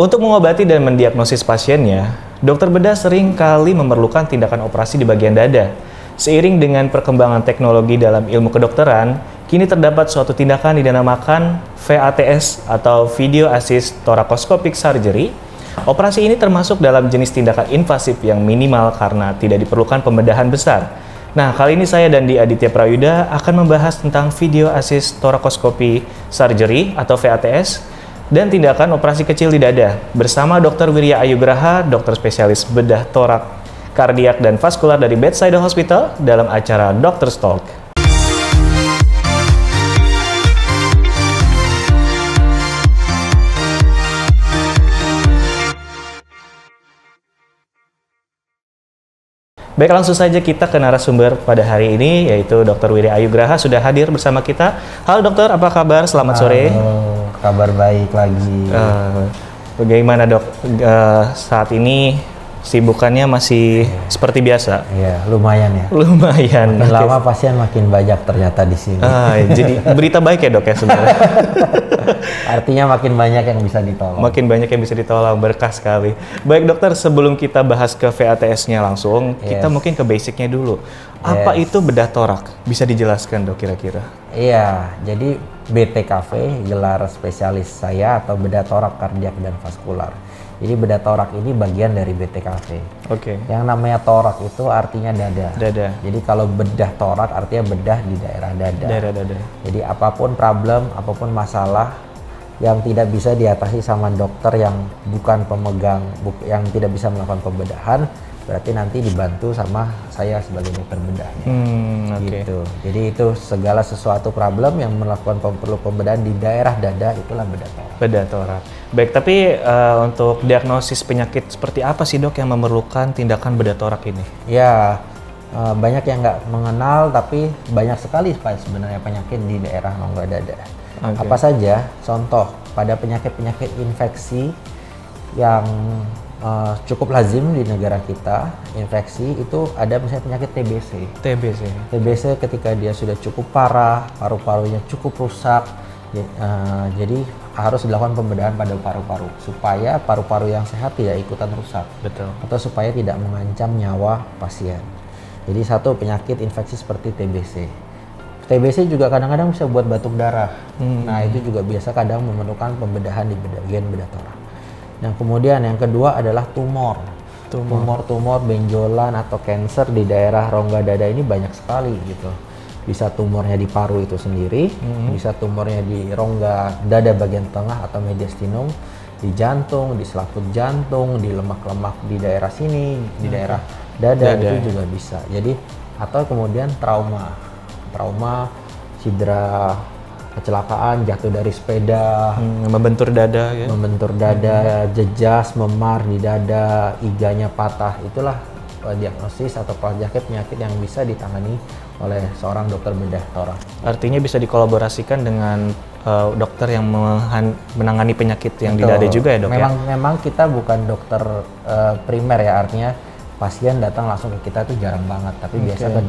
Untuk mengobati dan mendiagnosis pasiennya, dokter bedah sering kali memerlukan tindakan operasi di bagian dada. Seiring dengan perkembangan teknologi dalam ilmu kedokteran, kini terdapat suatu tindakan dinamakan VATS atau Video Assist Thoracoscopic Surgery. Operasi ini termasuk dalam jenis tindakan invasif yang minimal karena tidak diperlukan pembedahan besar. Nah, kali ini saya dan Di Aditya Prayuda akan membahas tentang Video Assist Thoracoscopy Surgery atau VATS dan tindakan operasi kecil di dada bersama Dr. Wirya Ayugraha, dokter spesialis bedah torak, kardiak, dan vaskular dari Bedside Hospital dalam acara Doctor's Talk. Baik, langsung saja kita ke narasumber pada hari ini, yaitu Dr. Wirya Ayugraha sudah hadir bersama kita. Halo dokter, apa kabar? Selamat sore. Kabar baik lagi. Bagaimana dok? Saat ini sibukannya masih seperti biasa? Iya, lumayan ya. Lumayan. Makin lama pasien makin banyak ternyata di sini. Jadi berita baik ya dok ya sebenarnya. Artinya makin banyak yang bisa ditolong. Makin banyak yang bisa ditolong, berkah sekali. Baik dokter, sebelum kita bahas ke VATS-nya langsung, kita mungkin ke basic-nya dulu. Apa itu bedah torak? Bisa dijelaskan dok kira-kira? Iya, jadi BTKV, gelar spesialis saya atau bedah torak, kardiak, dan vaskular. Jadi bedah torak ini bagian dari BTKV. Oke. Yang namanya torak itu artinya dada. Dada. Jadi kalau bedah torak artinya bedah di daerah dada. Daerah dada. Jadi apapun problem, apapun masalah yang tidak bisa diatasi sama dokter yang bukan pemegang, yang tidak bisa melakukan pembedahan, berarti nanti dibantu sama saya sebagai dokter bedahnya. Gitu. Jadi itu segala sesuatu problem yang melakukan perlu pembedahan di daerah dada, itulah bedah torak. Bedah torak. Baik, tapi untuk diagnosis penyakit seperti apa sih dok yang memerlukan tindakan bedah torak ini? Ya, banyak yang nggak mengenal, tapi banyak sekali sebenarnya penyakit di daerah rongga dada. Apa saja? Contoh, pada penyakit-penyakit infeksi yang cukup lazim di negara kita, infeksi itu ada misalnya penyakit TBC. TBC ketika dia sudah cukup parah, paru-parunya cukup rusak, jadi harus dilakukan pembedahan pada paru-paru supaya paru-paru yang sehat tidak ikutan rusak. Betul. Atau supaya tidak mengancam nyawa pasien. Jadi satu penyakit infeksi seperti TBC. TBC juga kadang-kadang bisa buat batuk darah. Nah itu juga biasa kadang memerlukan pembedahan di bagian bedah torak. Yang kemudian yang kedua adalah tumor. Tumor benjolan atau kanker di daerah rongga dada ini banyak sekali gitu. Bisa tumornya di paru itu sendiri, bisa tumornya di rongga dada bagian tengah atau mediastinum, di jantung, di selaput jantung, di lemak-lemak di daerah sini, di daerah dada itu juga bisa. Jadi atau kemudian trauma, cedera, kecelakaan, jatuh dari sepeda, membentur dada, ya? Membentur dada, jejas, memar di dada, iganya patah, itulah diagnosis atau penyakit yang bisa ditangani oleh seorang dokter bedah torak. Artinya bisa dikolaborasikan dengan dokter yang menangani penyakit yang di dada juga ya dok? Memang kita bukan dokter primer ya, artinya pasien datang langsung ke kita tuh jarang banget, tapi biasa ke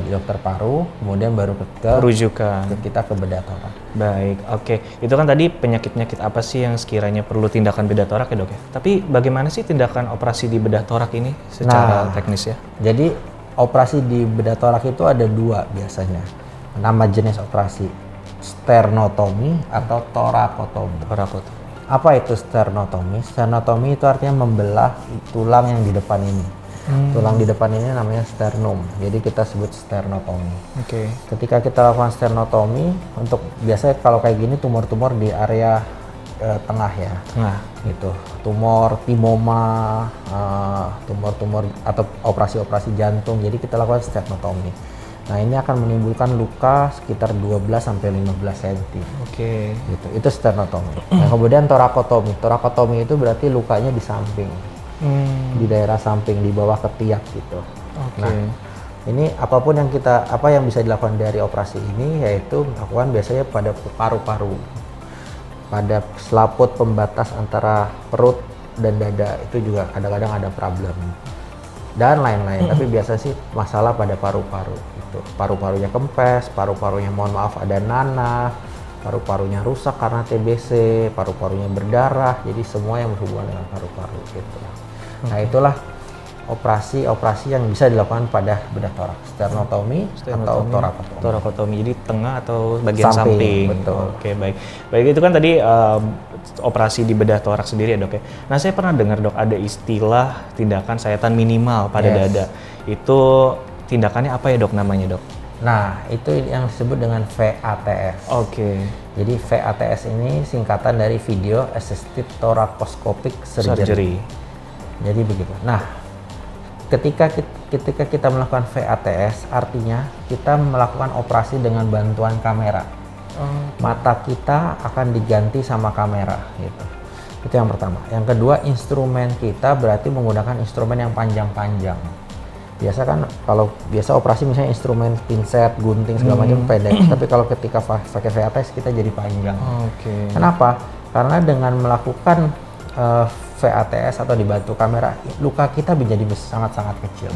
dokter paru, kemudian baru ke rujukan kita ke bedah torak. Baik, oke. Itu kan tadi penyakit-penyakit apa sih yang sekiranya perlu tindakan bedah torak ya dok ya? Tapi bagaimana sih tindakan operasi di bedah torak ini secara teknis ya? Jadi operasi di bedah torak itu ada dua biasanya. Nama jenis operasi, sternotomi atau torakotomi. Apa itu sternotomi? Sternotomi itu artinya membelah tulang yang di depan ini. Tulang di depan ini namanya sternum, jadi kita sebut sternotomi. Ketika kita lakukan sternotomi, untuk biasanya kalau kayak gini tumor-tumor di area tengah ya, gitu. Tumor timoma, tumor-tumor atau operasi-operasi jantung, jadi kita lakukan sternotomi. Nah ini akan menimbulkan luka sekitar 12 sampai 15 cm. Gitu. Itu sternotomi. Nah kemudian torakotomi itu berarti lukanya di samping. Di daerah samping, di bawah ketiak gitu. Nah, ini apa yang bisa dilakukan dari operasi ini, yaitu melakukan biasanya pada paru-paru, pada selaput pembatas antara perut dan dada, itu juga kadang-kadang ada problem dan lain-lain. Tapi biasa sih masalah pada paru-paru itu, paru-parunya kempes, paru-parunya mohon maaf ada nanah, paru-parunya rusak karena TBC, paru-parunya berdarah, jadi semua yang berhubungan dengan paru-paru gitu. Nah itulah operasi yang bisa dilakukan pada bedah toraks, sternotomi atau torakotomi. Torakotomi, jadi tengah atau bagian samping. Betul. Oke, baik. Baik, itu kan tadi operasi di bedah toraks sendiri ya dok ya. Nah saya pernah dengar dok ada istilah tindakan sayatan minimal pada dada. Itu tindakannya apa ya dok namanya dok? Nah itu yang disebut dengan VATS. Oke. Jadi VATS ini singkatan dari Video Assisted Thoracoscopic Surgery. Jadi begitu. Nah ketika kita melakukan VATS, artinya kita melakukan operasi dengan bantuan kamera. Mata kita akan diganti sama kamera gitu. Itu yang pertama. Yang kedua, instrumen kita berarti menggunakan instrumen yang panjang-panjang. Biasa kan kalau biasa operasi misalnya instrumen pinset, gunting segala macam pendek. Tapi kalau ketika pakai VATS kita jadi panjang. Kenapa? Karena dengan melakukan VATS atau dibantu kamera, luka kita menjadi sangat-sangat kecil.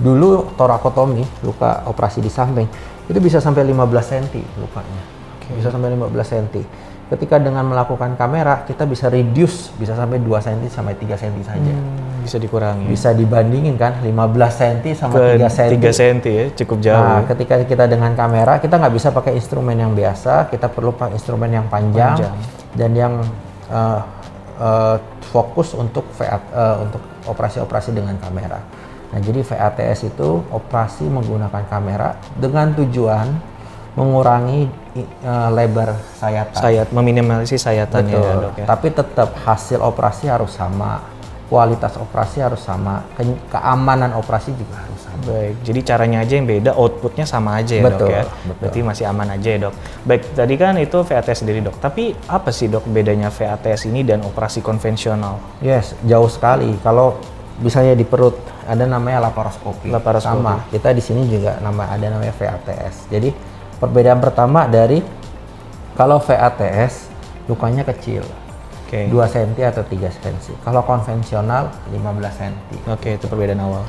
Dulu torakotomi, luka operasi di samping, itu bisa sampai 15 cm lukanya. Bisa sampai 15 cm. Ketika dengan melakukan kamera, kita bisa reduce, bisa sampai 2 cm sampai 3 cm saja. Bisa dikurangi. Bisa dibandingin kan, 15 cm sama 3 cm. 3 cm ya, cukup jauh. Nah, ketika kita dengan kamera, kita nggak bisa pakai instrumen yang biasa, kita perlu pakai instrumen yang panjang. Dan yang fokus untuk untuk operasi-operasi dengan kamera. Nah, jadi VATS itu operasi menggunakan kamera dengan tujuan mengurangi lebar sayatan. Meminimalisir sayatan ya dok ya. Tapi tetap hasil operasi harus sama, kualitas operasi harus sama, keamanan operasi juga harus sama. Baik, jadi caranya aja yang beda, outputnya sama aja ya dok ya. Berarti masih aman aja ya dok. Baik, tadi kan itu VATS sendiri dok. Tapi apa sih dok bedanya VATS ini dan operasi konvensional? Yes, jauh sekali. Kalau misalnya di perut ada namanya laparoskopi. Sama. Kita di sini juga ada namanya VATS. Jadi perbedaan pertama dari kalau VATS lukanya kecil. 2 cm atau 3 cm. Kalau konvensional 15 cm. Oke, itu perbedaan awal.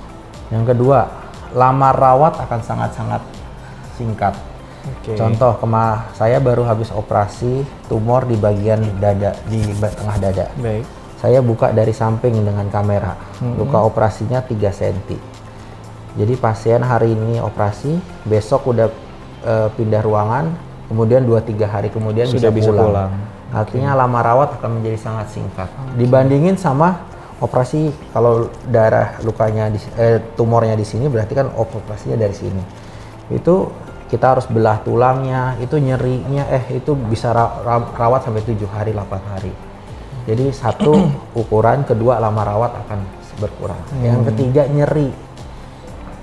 Yang kedua, lama rawat akan sangat-sangat singkat. Contoh, saya baru habis operasi tumor di bagian dada, di tengah dada. Baik. Saya buka dari samping dengan kamera. Luka operasinya 3 cm. Jadi pasien hari ini operasi, besok udah pindah ruangan, kemudian 2-3 hari kemudian sudah bisa pulang. Artinya lama rawat akan menjadi sangat singkat. Dibandingin sama operasi kalau darah lukanya tumornya di sini berarti kan operasinya dari sini. Itu kita harus belah tulangnya, itu nyerinya itu bisa rawat sampai 7 hari, 8 hari. Jadi satu ukuran, kedua lama rawat akan berkurang. Yang ketiga nyeri.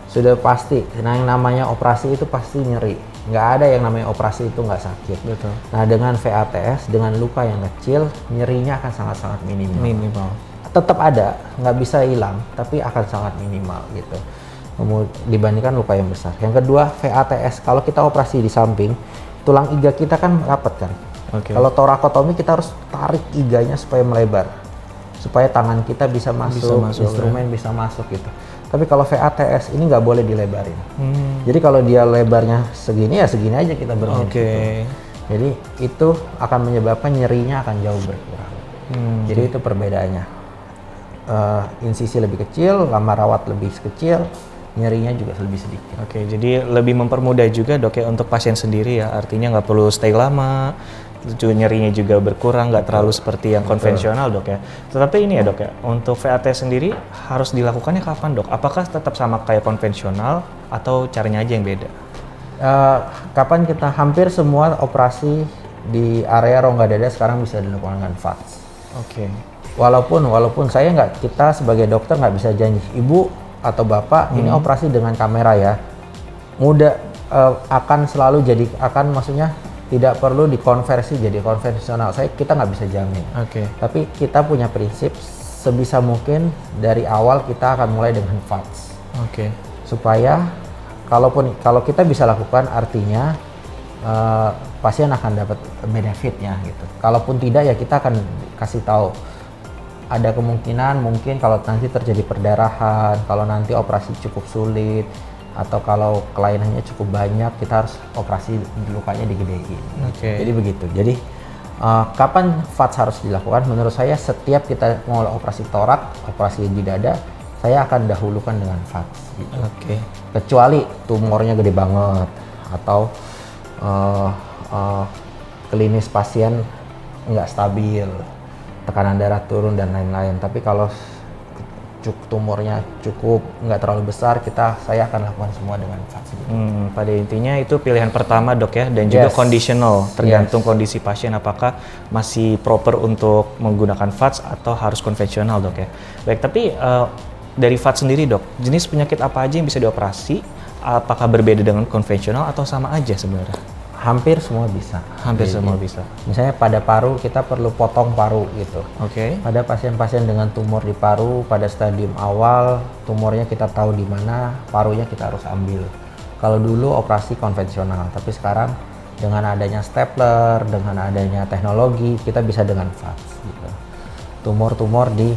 Sudah pasti, nah yang namanya operasi itu pasti nyeri. Nggak ada yang namanya operasi itu nggak sakit. Betul. Nah dengan VATS, dengan luka yang kecil, nyerinya akan sangat-sangat minimal. Tetap ada, nggak bisa hilang, tapi akan sangat minimal gitu. Dibandingkan luka yang besar. Yang kedua, VATS, kalau kita operasi di samping, tulang iga kita kan rapat kan. Kalau torakotomi kita harus tarik iganya supaya melebar. Supaya tangan kita bisa masuk instrumen bisa masuk gitu. Tapi kalau VATS ini nggak boleh dilebarin. Jadi kalau dia lebarnya segini ya segini aja kita bermain. Jadi itu akan menyebabkan nyerinya akan jauh berkurang. Jadi itu perbedaannya. Insisi lebih kecil, lama rawat lebih kecil, nyerinya juga lebih sedikit. Jadi lebih mempermudah juga dok ya untuk pasien sendiri ya. Artinya nggak perlu stay lama. Nyerinya juga berkurang, nggak terlalu seperti yang konvensional dok ya. Tetapi ini ya dok ya, untuk VATS sendiri harus dilakukannya kapan dok? Apakah tetap sama kayak konvensional atau caranya aja yang beda? Kapan kita hampir semua operasi di area rongga dada sekarang bisa dilakukan dengan VATS. Walaupun kita sebagai dokter nggak bisa janji ibu atau bapak ini operasi dengan kamera ya, mudah akan selalu jadi maksudnya tidak perlu dikonversi jadi konvensional. Kita nggak bisa jamin. Tapi kita punya prinsip sebisa mungkin dari awal kita akan mulai dengan VATS. Supaya kalau kita bisa lakukan artinya pasien akan dapat benefitnya gitu. Kalaupun tidak ya kita akan kasih tahu. Ada kemungkinan mungkin kalau nanti terjadi perdarahan, kalau nanti operasi cukup sulit, atau kalau kelainannya cukup banyak kita harus operasi lukanya digedein. Jadi begitu. Jadi kapan VATS harus dilakukan? Menurut saya setiap kita mau operasi torak, operasi di dada, saya akan dahulukan dengan VATS. Gitu. Kecuali tumornya gede banget atau klinis pasien nggak stabil, tekanan darah turun dan lain-lain. Tapi kalau tumornya cukup nggak terlalu besar, saya akan lakukan semua dengan VATS. Pada intinya itu pilihan pertama dok ya, dan juga conditional, tergantung kondisi pasien apakah masih proper untuk menggunakan VATS atau harus konvensional dok ya. Baik, tapi dari VATS sendiri dok, jenis penyakit apa aja yang bisa dioperasi? Apakah berbeda dengan konvensional atau sama aja sebenarnya? Hampir semua bisa. Hampir semua bisa. Misalnya pada paru kita perlu potong paru gitu. Pada pasien-pasien dengan tumor di paru pada stadium awal, tumornya kita tahu di mana, parunya kita harus ambil. Kalau dulu operasi konvensional, tapi sekarang dengan adanya stapler, dengan adanya teknologi, kita bisa dengan VATS gitu. Tumor-tumor di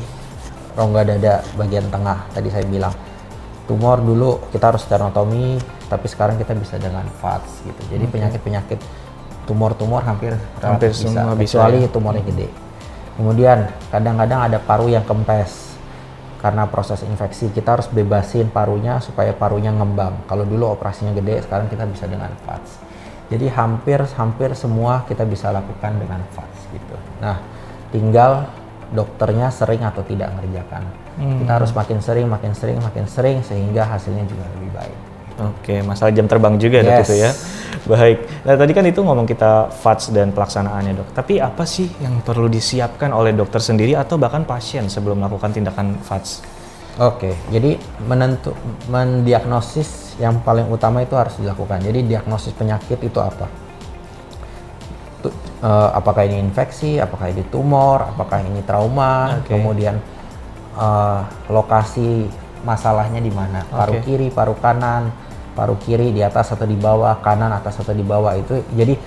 rongga dada bagian tengah, tadi saya bilang. Tumor dulu kita harus sternotomi, tapi sekarang kita bisa dengan VATS gitu. Jadi penyakit-penyakit tumor-tumor hampir semua bisa, kecuali tumornya gede. Kemudian kadang-kadang ada paru yang kempes karena proses infeksi. Kita harus bebasin parunya supaya parunya ngembang. Kalau dulu operasinya gede, sekarang kita bisa dengan VATS. Jadi hampir semua kita bisa lakukan dengan VATS gitu. Nah, tinggal dokternya sering atau tidak mengerjakan. Kita harus makin sering sehingga hasilnya juga lebih baik. Masalah jam terbang juga dok itu ya. Baik. Nah tadi kan itu ngomong kita VATS dan pelaksanaannya dok. Tapi apa sih yang perlu disiapkan oleh dokter sendiri atau bahkan pasien sebelum melakukan tindakan VATS? Jadi mendiagnosis yang paling utama itu harus dilakukan. Jadi diagnosis penyakit itu apa? Apakah ini infeksi, apakah ini tumor, apakah ini trauma, kemudian lokasi masalahnya di mana, paru kiri, paru kanan, paru kiri di atas atau di bawah, kanan atas atau di bawah. Itu jadi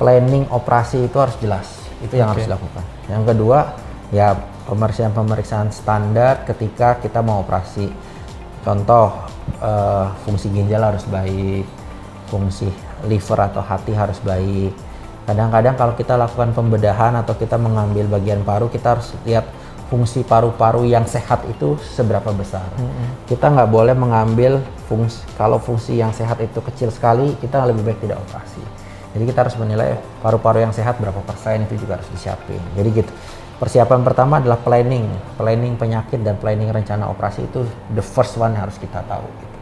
planning operasi itu harus jelas, itu yang harus dilakukan. Yang kedua ya pemeriksaan standar ketika kita mau operasi. Contoh fungsi ginjal harus baik, fungsi liver atau hati harus baik. Kadang-kadang kalau kita lakukan pembedahan atau kita mengambil bagian paru, kita harus lihat fungsi paru-paru yang sehat itu seberapa besar. Kita nggak boleh mengambil kalau fungsi yang sehat itu kecil sekali, kita lebih baik tidak operasi. Jadi kita harus menilai paru-paru yang sehat berapa persen, itu juga harus disiapin. Jadi gitu. Persiapan pertama adalah planning penyakit dan planning rencana operasi, itu the first one yang harus kita tahu. Gitu.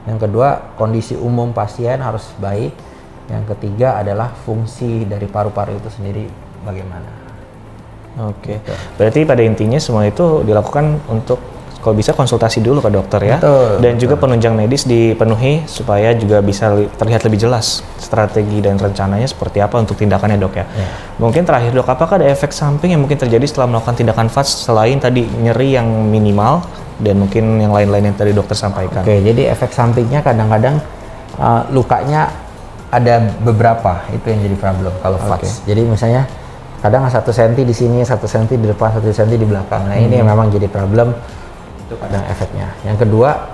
Yang kedua, kondisi umum pasien harus baik. Yang ketiga adalah fungsi dari paru-paru itu sendiri bagaimana. Berarti pada intinya semua itu dilakukan untuk kalau bisa konsultasi dulu ke dokter ya. Dan juga penunjang medis dipenuhi supaya juga bisa terlihat lebih jelas strategi dan rencananya seperti apa untuk tindakannya dok ya. Mungkin terakhir dok, apakah ada efek samping yang mungkin terjadi setelah melakukan tindakan VATS selain tadi nyeri yang minimal dan mungkin yang lain-lain yang tadi dokter sampaikan? Jadi efek sampingnya kadang-kadang lukanya ada beberapa, itu yang jadi problem kalau VATS. Jadi misalnya kadang 1 cm di sini, 1 cm di depan, 1 cm di belakang. Nah ini memang jadi problem, itu kadang efeknya. Yang kedua,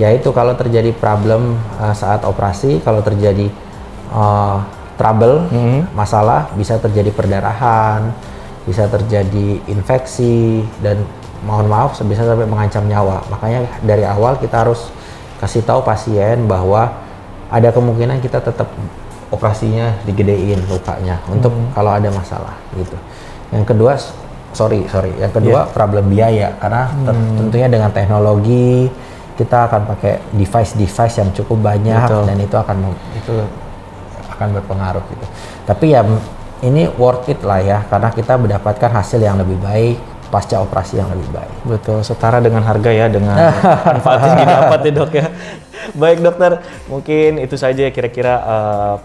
yaitu kalau terjadi problem saat operasi, kalau terjadi trouble, masalah, bisa terjadi perdarahan, bisa terjadi infeksi, dan mohon maaf bisa sampai mengancam nyawa. Makanya dari awal kita harus kasih tahu pasien bahwa ada kemungkinan kita tetap operasinya digedein lukanya untuk kalau ada masalah gitu. Yang kedua, yang kedua problem biaya, karena tentunya dengan teknologi kita akan pakai device yang cukup banyak. Dan itu akan berpengaruh gitu. Tapi ya ini worth it lah ya, karena kita mendapatkan hasil yang lebih baik pasca operasi yang lebih baik. Betul, setara dengan harga ya, dengan manfaat yang didapat ya dok ya. Baik dokter, mungkin itu saja kira-kira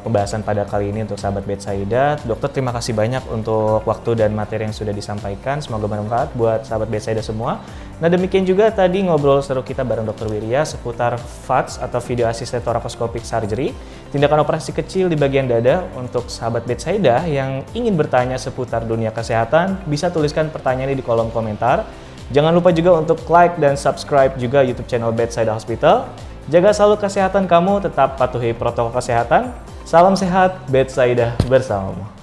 pembahasan pada kali ini untuk sahabat Betsaida. Dokter, terima kasih banyak untuk waktu dan materi yang sudah disampaikan. Semoga bermanfaat buat sahabat Betsaida semua. Nah demikian juga tadi ngobrol seru kita bareng Dr. Wirya seputar VATS atau Video Assisted Thoracoscopic Surgery, tindakan operasi kecil di bagian dada. Untuk sahabat Betsaida yang ingin bertanya seputar dunia kesehatan, bisa tuliskan pertanyaannya di kolom komentar. Jangan lupa juga untuk like dan subscribe juga YouTube channel Betsaida Hospital. Jaga selalu kesehatan kamu, tetap patuhi protokol kesehatan. Salam sehat, Bed Saidah bersamamu.